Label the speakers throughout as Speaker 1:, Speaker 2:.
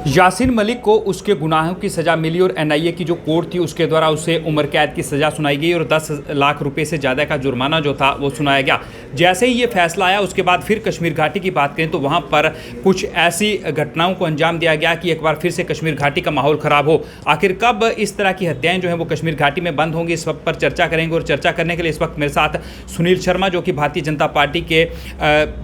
Speaker 1: यासीन मलिक को उसके गुनाहों की सज़ा मिली और एनआईए की जो कोर्ट थी उसके द्वारा उसे उम्र कैद की सज़ा सुनाई गई और 10 लाख रुपए से ज़्यादा का जुर्माना जो था वो सुनाया गया। जैसे ही ये फैसला आया उसके बाद फिर कश्मीर घाटी की बात करें तो वहाँ पर कुछ ऐसी घटनाओं को अंजाम दिया गया कि एक बार फिर से कश्मीर घाटी का माहौल ख़राब हो। आखिर कब इस तरह की हत्याएँ जो हैं वो कश्मीर घाटी में बंद होंगी, इस वक्त पर चर्चा करेंगे। और चर्चा करने के लिए इस वक्त मेरे साथ सुनील शर्मा जो कि भारतीय जनता पार्टी के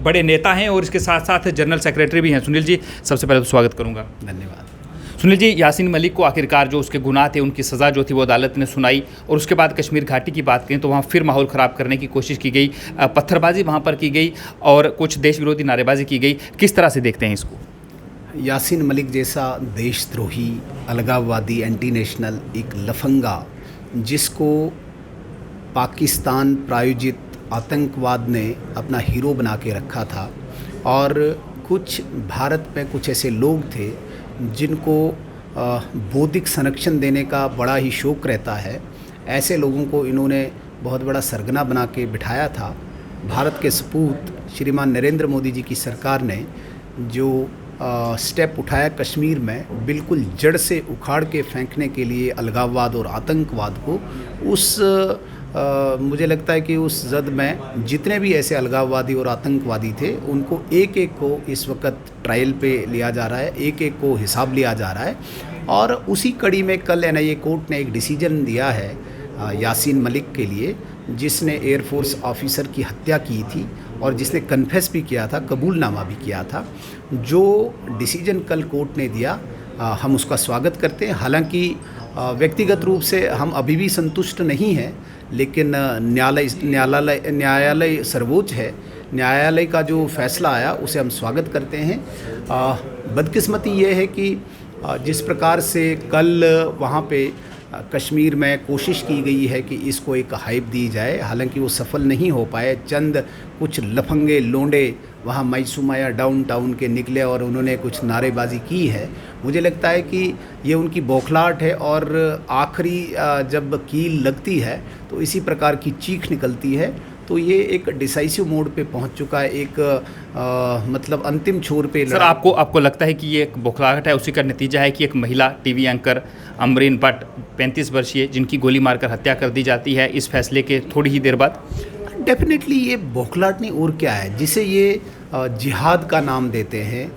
Speaker 1: बड़े नेता हैं और इसके साथ साथ जनरल सेक्रेटरी भी हैं। सुनील जी, सबसे पहले तो स्वागत करूँगा।
Speaker 2: धन्यवाद।
Speaker 1: सुनील जी, यासीन मलिक को आखिरकार जो उसके गुनाह थे उनकी सज़ा जो थी वो अदालत ने सुनाई और उसके बाद कश्मीर घाटी की बात करें तो वहाँ फिर माहौल ख़राब करने की कोशिश की गई, पत्थरबाजी वहाँ पर की गई और कुछ देश विरोधी नारेबाजी की गई। किस तरह से देखते हैं इसको?
Speaker 2: यासीन मलिक जैसा देशद्रोही, अलगाववादी, एंटी नेशनल एक लफंगा जिसको पाकिस्तान प्रायोजित आतंकवाद ने अपना हीरो बना के रखा था और कुछ भारत में कुछ ऐसे लोग थे जिनको बौद्धिक संरक्षण देने का बड़ा ही शौक़ रहता है, ऐसे लोगों को इन्होंने बहुत बड़ा सरगना बना के बिठाया था। भारत के सपूत श्रीमान नरेंद्र मोदी जी की सरकार ने जो स्टेप उठाया कश्मीर में बिल्कुल जड़ से उखाड़ के फेंकने के लिए अलगाववाद और आतंकवाद को, उस मुझे लगता है कि उस जद में जितने भी ऐसे अलगाववादी और आतंकवादी थे उनको एक एक को इस वक्त ट्रायल पे लिया जा रहा है, एक एक को हिसाब लिया जा रहा है। और उसी कड़ी में कल एनआईए कोर्ट ने एक डिसीजन दिया है यासीन मलिक के लिए, जिसने एयरफोर्स ऑफिसर की हत्या की थी और जिसने कन्फेस भी किया था, कबूलनामा भी किया था। जो डिसीजन कल कोर्ट ने दिया हम उसका स्वागत करते हैं। हालांकि व्यक्तिगत रूप से हम अभी भी संतुष्ट नहीं हैं, लेकिन न्यायालय सर्वोच्च है, न्यायालय का जो फैसला आया उसे हम स्वागत करते हैं। बदकिस्मती ये है कि जिस प्रकार से कल वहाँ पे कश्मीर में कोशिश की गई है कि इसको एक हाइप दी जाए, हालांकि वो सफल नहीं हो पाए। चंद कुछ लफंगे लोंडे वहाँ मैसूमाया डाउनटाउन के निकले और उन्होंने कुछ नारेबाजी की है। मुझे लगता है कि ये उनकी बौखलाहट है और आखिरी जब कील लगती है तो इसी प्रकार की चीख निकलती है। तो ये एक डिसाइसिव मोड पे पहुंच चुका है, एक मतलब अंतिम छोर पे।
Speaker 1: सर, आपको लगता है कि ये एक बौखलाहट है, उसी का नतीजा है कि एक महिला टीवी एंकर अमरीन भट्ट 35 वर्षीय जिनकी गोली मारकर हत्या कर दी जाती है इस फैसले के थोड़ी ही देर बाद?
Speaker 2: डेफिनेटली ये बौखलाहट नहीं और क्या है, जिसे ये जिहाद का नाम देते हैं।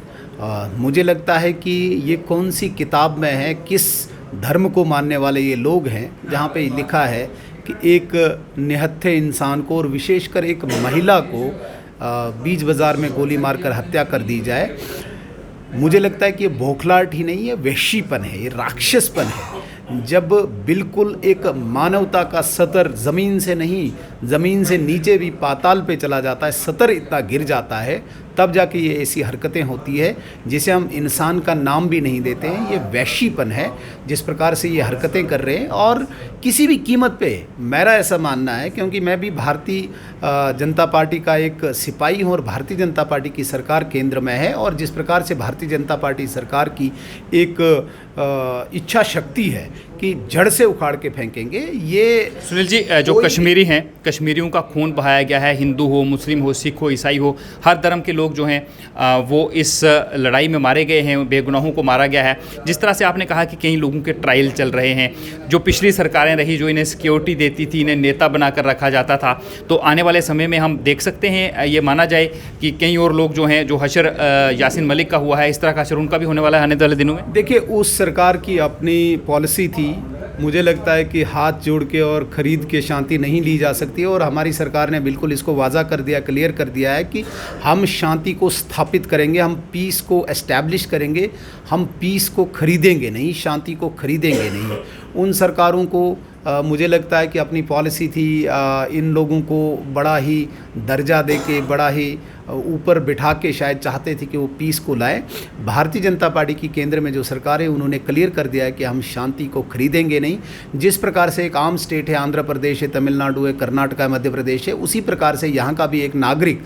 Speaker 2: मुझे लगता है कि ये कौन सी किताब में है, किस धर्म को मानने वाले ये लोग हैं जहाँ पे लिखा है कि एक निहत्थे इंसान को और विशेषकर एक महिला को बीच बाज़ार में गोली मारकर हत्या कर दी जाए। मुझे लगता है कि ये बौखलाहट ही नहीं है, वहशीपन है, ये राक्षसपन है। जब बिल्कुल एक मानवता का सतर ज़मीन से नहीं, ज़मीन से नीचे भी पाताल पे चला जाता है, सतर इतना गिर जाता है, तब जाके ये ऐसी हरकतें होती है जिसे हम इंसान का नाम भी नहीं देते हैं। ये वहशीपन है जिस प्रकार से ये हरकतें कर रहे हैं और किसी भी कीमत पे, मेरा ऐसा मानना है, क्योंकि मैं भी भारतीय जनता पार्टी का एक सिपाही हूँ और भारतीय जनता पार्टी की सरकार केंद्र में है और जिस प्रकार से भारतीय जनता पार्टी सरकार की एक इच्छा शक्ति है कि जड़ से उखाड़ के फेंकेंगे। ये
Speaker 1: सुनील जी, जो कश्मीरी हैं, कश्मीरियों का खून बहाया गया है, हिंदू हो, मुस्लिम हो, सिख हो, ईसाई हो, हर धर्म के लोग जो हैं वो इस लड़ाई में मारे गए हैं, बेगुनाहों को मारा गया है। जिस तरह से आपने कहा कि कई लोगों के ट्रायल चल रहे हैं, जो पिछली सरकारें रही जो इन्हें सिक्योरिटी देती थी, इन्हें नेता बनाकर रखा जाता था, तो आने वाले समय में हम देख सकते हैं, ये माना जाए कि कई और लोग जो हैं, जो हशर यासीन मलिक का हुआ है, इस तरह का हशर उनका भी होने वाला है आने वाले दिनों में?
Speaker 2: देखिए, उस सरकार की अपनी पॉलिसी थी। मुझे लगता है कि हाथ जोड़ के और ख़रीद के शांति नहीं ली जा सकती है और हमारी सरकार ने बिल्कुल इसको वाज़ा कर दिया, क्लियर कर दिया है कि हम शांति को स्थापित करेंगे, हम पीस को एस्टैब्लिश करेंगे, हम पीस को खरीदेंगे नहीं, शांति को खरीदेंगे नहीं। उन सरकारों को मुझे लगता है कि अपनी पॉलिसी थी इन लोगों को बड़ा ही दर्जा दे के, बड़ा ही ऊपर बिठा के शायद चाहते थे कि वो पीस को लाएं। भारतीय जनता पार्टी की केंद्र में जो सरकार है उन्होंने क्लियर कर दिया है कि हम शांति को खरीदेंगे नहीं। जिस प्रकार से एक आम स्टेट है, आंध्र प्रदेश है, तमिलनाडु है, कर्नाटक है, मध्य प्रदेश है, उसी प्रकार से यहाँ का भी एक नागरिक,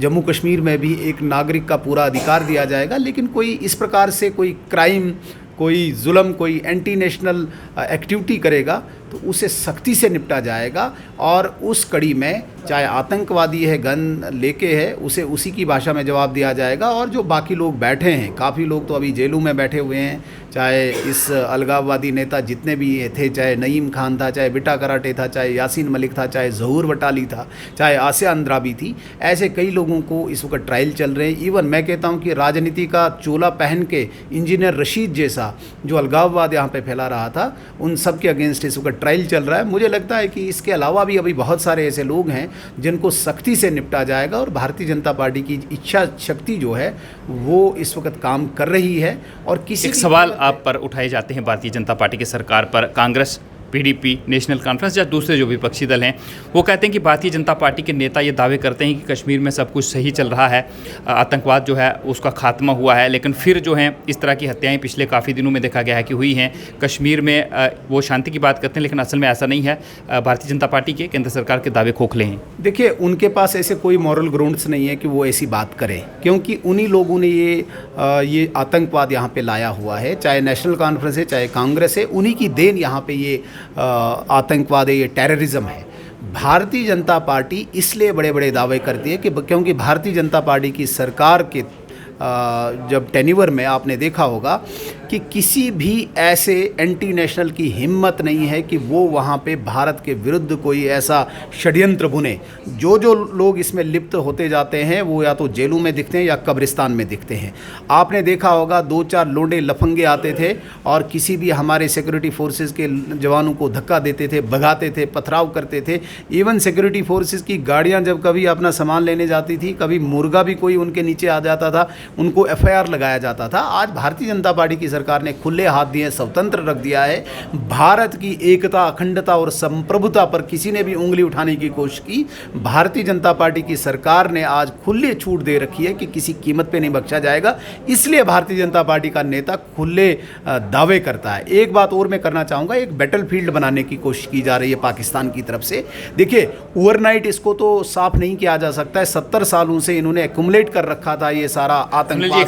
Speaker 2: जम्मू कश्मीर में भी एक नागरिक का पूरा अधिकार दिया जाएगा। लेकिन कोई इस प्रकार से कोई क्राइम, कोई जुल्म, कोई एंटी नेशनल एक्टिविटी करेगा तो तो उसे सख्ती से निपटा जाएगा। और उस कड़ी में चाहे आतंकवादी है, गन लेके है, उसे उसी की भाषा में जवाब दिया जाएगा। और जो बाकी लोग बैठे हैं, काफ़ी लोग तो अभी जेलों में बैठे हुए हैं, चाहे इस अलगाववादी नेता जितने भी थे, चाहे नईम खान था, चाहे बिटा कराटे था, चाहे यासीन मलिक था, चाहे ज़हूर वटाली था, चाहे आसिया अंद्राबी थी, ऐसे कई लोगों को इस वक्त ट्रायल चल रहे हैं। इवन मैं कहता हूं कि राजनीति का चोला पहन के इंजीनियर रशीद जैसा जो अलगाववाद यहाँ पे फैला रहा था, उन सब के अगेंस्ट इस वक्त ट्रायल चल रहा है। मुझे लगता है कि इसके अलावा भी अभी बहुत सारे ऐसे लोग हैं जिनको सख्ती से निपटा जाएगा। और भारतीय जनता पार्टी की इच्छा शक्ति जो है वो इस वक्त काम कर रही है। और किसी
Speaker 1: एक सवाल आप पर उठाए जाते हैं भारतीय जनता पार्टी की सरकार पर, कांग्रेस, पीडीपी, नेशनल कॉन्फ्रेंस या दूसरे जो विपक्षी दल हैं, वो कहते हैं कि भारतीय जनता पार्टी के नेता ये दावे करते हैं कि कश्मीर में सब कुछ सही चल रहा है, आतंकवाद जो है उसका खात्मा हुआ है, लेकिन फिर जो है इस तरह की हत्याएं पिछले काफ़ी दिनों में देखा गया है कि हुई हैं। कश्मीर में वो शांति की बात करते हैं, लेकिन असल में ऐसा नहीं है। भारतीय जनता पार्टी के, केंद्र सरकार के दावे खोखले हैं।
Speaker 2: देखिए, उनके पास ऐसे कोई मॉरल ग्राउंड्स नहीं है कि वो ऐसी बात करें, क्योंकि उन्हीं लोगों ने ये आतंकवाद यहाँ पे लाया हुआ है। चाहे नेशनल कॉन्फ्रेंस है, चाहे कांग्रेस है, उन्हीं की देन यहाँ पे ये आतंकवाद है, ये टेररिज्म है। भारतीय जनता पार्टी इसलिए बड़े बड़े दावे करती है कि क्योंकि भारतीय जनता पार्टी की सरकार के जब टेन्यूर में आपने देखा होगा कि किसी भी ऐसे एंटी नेशनल की हिम्मत नहीं है कि वो वहाँ पे भारत के विरुद्ध कोई ऐसा षड्यंत्र बुने। जो लोग इसमें लिप्त होते जाते हैं वो या तो जेलों में दिखते हैं या कब्रिस्तान में दिखते हैं। आपने देखा होगा 2-4 लोंडे लफंगे आते थे और किसी भी हमारे सिक्योरिटी फोर्सेस के जवानों को धक्का देते थे, भगाते थे, पथराव करते थे। इवन सिक्योरिटी फोर्सेस की गाड़ियाँ जब कभी अपना सामान लेने जाती थी, कभी मुर्गा भी कोई उनके नीचे आ जाता था, उनको FIR लगाया जाता था। आज भारतीय जनता पार्टी की सरकार ने खुले हाथ दिए, स्वतंत्र रख दिया है। भारत की एकता, अखंडता और संप्रभुता पर किसी ने भी उंगली उठाने की कोशिश की, भारतीय जनता पार्टी की सरकार ने आज खुले छूट दे रखी है कि किसी कीमत पे नहीं बख्शा जाएगा। इसलिए भारतीय जनता पार्टी का नेता खुले दावे करता है। एक बात और मैं करना चाहूँगा, एक बैटलफील्ड बनाने की कोशिश की जा रही है पाकिस्तान की तरफ से। देखिए, ओवरनाइट इसको तो साफ नहीं किया जा सकता है। 70 सालों से इन्होंने एक्युमुलेट कर रखा था ये सारा आतंकवाद।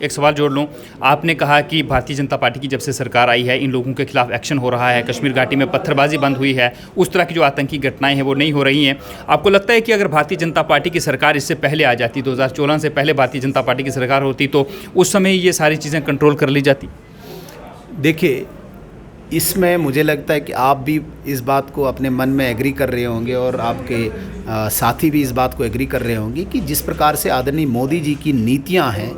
Speaker 1: एक सवाल जोड़ लूँ। आपने कहा कि भारतीय जनता पार्टी की जब से सरकार आई है इन लोगों के खिलाफ एक्शन हो रहा है, कश्मीर घाटी में पत्थरबाजी बंद हुई है, उस तरह की जो आतंकी घटनाएं हैं वो नहीं हो रही हैं। आपको लगता है कि अगर भारतीय जनता पार्टी की सरकार इससे पहले आ जाती, 2014 से पहले भारतीय जनता पार्टी की सरकार होती, तो उस समय ये सारी चीज़ें कंट्रोल कर ली जाती?
Speaker 2: देखिए, इसमें मुझे लगता है कि आप भी इस बात को अपने मन में एग्री कर रहे होंगे और आपके साथी भी इस बात को एग्री कर रहे होंगे कि जिस प्रकार से आदरणीय मोदी जी की नीतियां हैं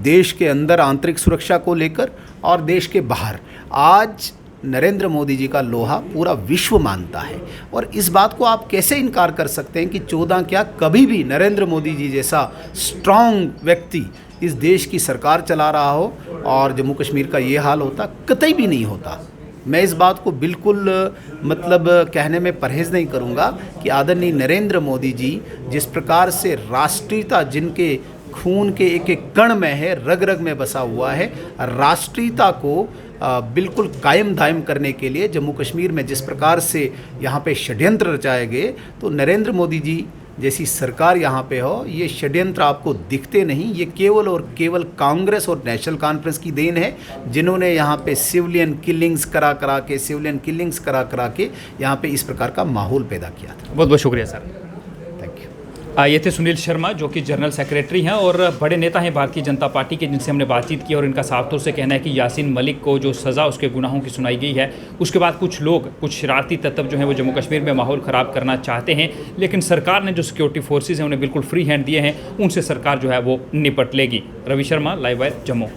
Speaker 2: देश के अंदर आंतरिक सुरक्षा को लेकर और देश के बाहर, आज नरेंद्र मोदी जी का लोहा पूरा विश्व मानता है। और इस बात को आप कैसे इनकार कर सकते हैं कि 14 क्या कभी भी नरेंद्र मोदी जी जैसा स्ट्रांग व्यक्ति इस देश की सरकार चला रहा हो और जम्मू कश्मीर का ये हाल होता? कतई भी नहीं होता। मैं इस बात को बिल्कुल कहने में परहेज़ नहीं करूँगा कि आदरणीय नरेंद्र मोदी जी जिस प्रकार से राष्ट्रीयता जिनके खून के एक एक कण में है, रग रग में बसा हुआ है, राष्ट्रीयता को बिल्कुल कायम दायम करने के लिए जम्मू कश्मीर में जिस प्रकार से यहाँ पे षड्यंत्र रचाए गए, तो नरेंद्र मोदी जी जैसी सरकार यहाँ पे हो, ये षड्यंत्र आपको दिखते नहीं। ये केवल और केवल कांग्रेस और नेशनल कॉन्फ्रेंस की देन है, जिन्होंने यहाँ पे सिविलियन किलिंग्स करा करा के यहाँ पे इस प्रकार का माहौल पैदा किया था।
Speaker 1: बहुत बहुत शुक्रिया सर।
Speaker 2: Thank you.
Speaker 1: ये थे सुनील शर्मा जो कि जनरल सेक्रेटरी हैं और बड़े नेता हैं भारतीय जनता पार्टी के, जिनसे हमने बातचीत की। और इनका साफ तौर से कहना है कि यासीन मलिक को जो सज़ा उसके गुनाहों की सुनाई गई है, उसके बाद कुछ लोग, कुछ शरारती तत्व जो हैं वो जम्मू कश्मीर में माहौल ख़राब करना चाहते हैं, लेकिन सरकार ने जो सिक्योरिटी फोर्सेज हैं उन्हें बिल्कुल फ्री हैंड दिए हैं, उनसे सरकार जो है वो निपट लेगी। Ravi Sharma, live wire, Jammu.